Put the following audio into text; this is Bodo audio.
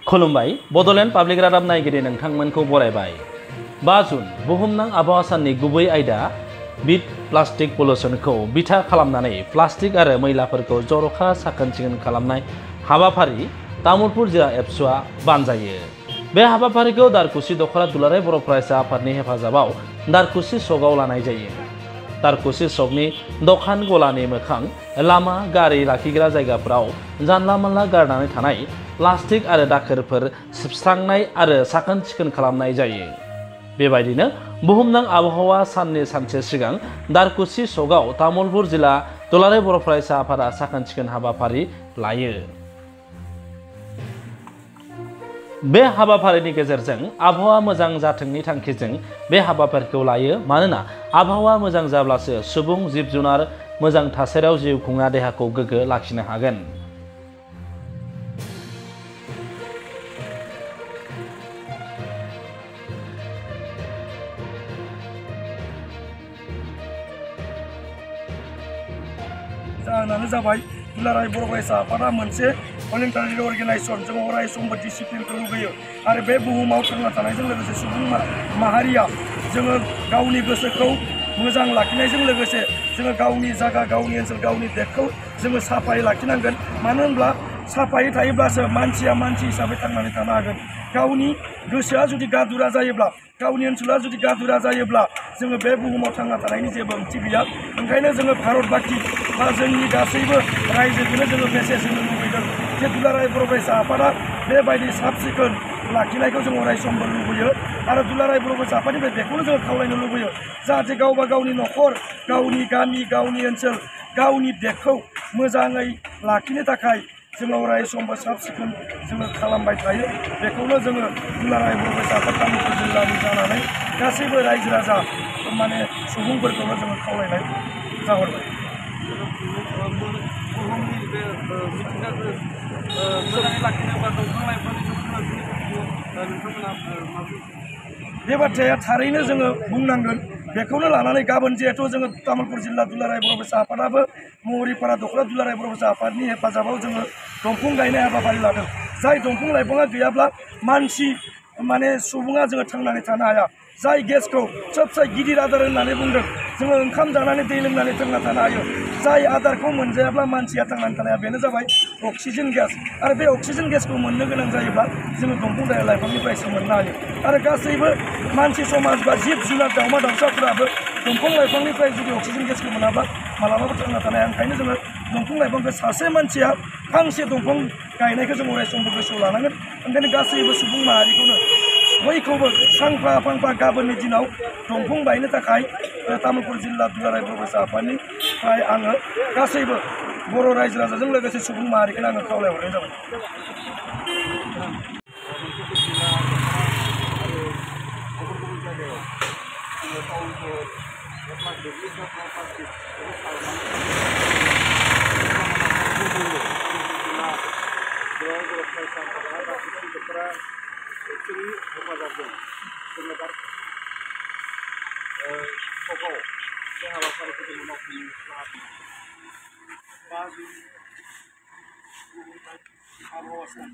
खुलुमबाय बड'लेण्ड पाब्लिक रादाब नायगिरि नोंथांमोनखौ बरायबाय 5 जुन बुहुमनां आबहावा साननि गुबै आयदा बिट प्लास्टिक पलिउसनखौ बिथा खालामनानै प्लास्टिक आरो मैलाफोरखौ जर'खा साखोन-सिखोन खालामनाय हाबाफारि तामुलपुर जिल्ला एबसुआ बानजायो। बे हाबाफारिखौ दारकुसि दख'रा दुलाराय बर' फरायसा आफादनि हेफाजाबाव दारकुसि सकआव लानाय जायो। दारकुसि सकनि दखान गलानि मोखां लामा गारि लाखिग्रा जायगाफोराव जानला मानला गारनानै थानाय प्लास्टिक आरो दाखोरफोर सिबस्रांनाय आरो साखोन-सिखोन खालामनाय जायो। बेबायदिनो बुहुमनां आबहावा साननि सानसे सिगां दारकुसि सकआव तामुलपुर जिल्ला दुलाराय बर' फरायसा आफादा साखोन-सिखोन हाबाफारि लायो। बे हाबाफारिनि गेजेरजों आबहावा मोजां जाथोंनि थांखिजों बे हाबाफारिखौ लायो। मानोना आबहावा मोजां जाब्लासो सुबुं जिब-जुनार मोजां थासारियाव जिउ खुंना देहाखौ गोग्गो लाखिनो हागोन। जाहोनानो जाबाय दुलाराय बर' फरायसा आफादा मोनसे भलेन्टारि अर्गेनाइजेसन जों अराय समबो डिसिप्लिनखौ लुबैयो आरो बे बुहुमाव थांना थानायजों लोगोसे सुबुं माहारिया जोङो गावनि गोसोखौ मोजां लाखिनायजों लोगोसे जोङो गावनि जायगा गावनि ओनसोल गावनि देशखौ जोङो साफायै लाखिनांगोन। मानो होनब्ला साफायै थायोब्लासो मानसिया मानसि हिसाबै थांनानै थानो हागोन। गावनि गोसोआ जुदि गादुरा जायोब्ला गावनि ओनसोला जुदि गादुरा जायोब्ला जोङो बे बुहुमाव थांना थानायनि जेबो ओंथि गैया। ओंखायनो जोङो भारतबाखि बा जोंनि गासैबो रायजोखौनो जोङो मेसेज होनो लुबैदों जे दुलाराय बर' फरायसा आफादा बेबायदि साब सिखोन लाखिनायखौ जों अराय समबो लुबैयो आरो दुलाराय बर' फरायसा आफादनिफ्राय बेखौनो जोङो खावलायनो लुबैयो जाहाथे गावबा गावनि न'खर गावनि गामि गावनि ओनसोल गावनि देशखौ मोजाङै लाखिनो थाखाय जोङो अराय समबो साब सिखोन जोङो खालामबाय थायो। बेखौनो जोङो दुलाराय बर' फरायसा आफाद तामुलपुर जिल्लानि जानानै गासैबो रायजो राजा माने सुबुंफोरखौनो जोङो खावलायनाय जाहरबाय। बुहुमनि बे मिथिंगाखौ मोजाङै लाखिनोबा दंफां लाइफांनि नोंथांमोना बे बाथ्राया थारैनो जोङो बुंनांगोन। बेखौनो लानानै गाबोन जिहेथु जोङो तामुलपुर जिल्ला दुलाराय बर' फरायसा आफादाबो महरिपारा दख'रा दुलाराय बर' फरायसा आफादनि हेफाजाबाव जोङो दंफां गायनाय हाबाफारि लादों। जाय दंफां लाइफाङा गैयाब्ला मानसि माने सुबुङा जोङो थांनानै थानो हाया। जाय गेसखौ सबसे गिदिर आदार होननानै बुंदों जोङो ओंखाम जानानै दै लोंनानै थांना थानो हायो। जाय आदारखौ मोनजायाब्ला मानसिया थांनानै थानो हाया बेनो जाबाय अक्सिजेन गेस आरो बे अक्सिजेन गेसखौ मोननो गोनां जायोब्ला जोङो दंफां लाइफांनिफ्रायसो मोननो हायो। आरो गासैबो मानसि समाज बा जिब जुनार दाउमा दाउसाफोराबो दंफां लाइफांनिफ्राय जुदि अक्सिजेन गेसखौ मोनाब्ला मालाबाबो थांना थानो हाया। ओंखायनो जोङो दंफां लाइफांखौ सासे मानसिया फांसे दंफां गायनायखौ जों अराय समबो गोसोआव लानांगोन। ओंखायनो गासैबो सुबुं माहारिखौनो बयखौबो फांफा फांफा गाबोननि दिनाव दंफां गायनो थाखाय तामुलपुर जिल्ला दुलाराय बर' फरायसा आफादनिफ्राय आङो गासैबो बर' रायजो राजाजों लोगोसे सुबुं माहारिखौनो आङो खावलायहरनाय जाबाय। हेफाजाबजों जोङो दा सकआव बे हाबाफारिखौ जोङो मावफुंनो लादों। 5 जुन आबहावा सान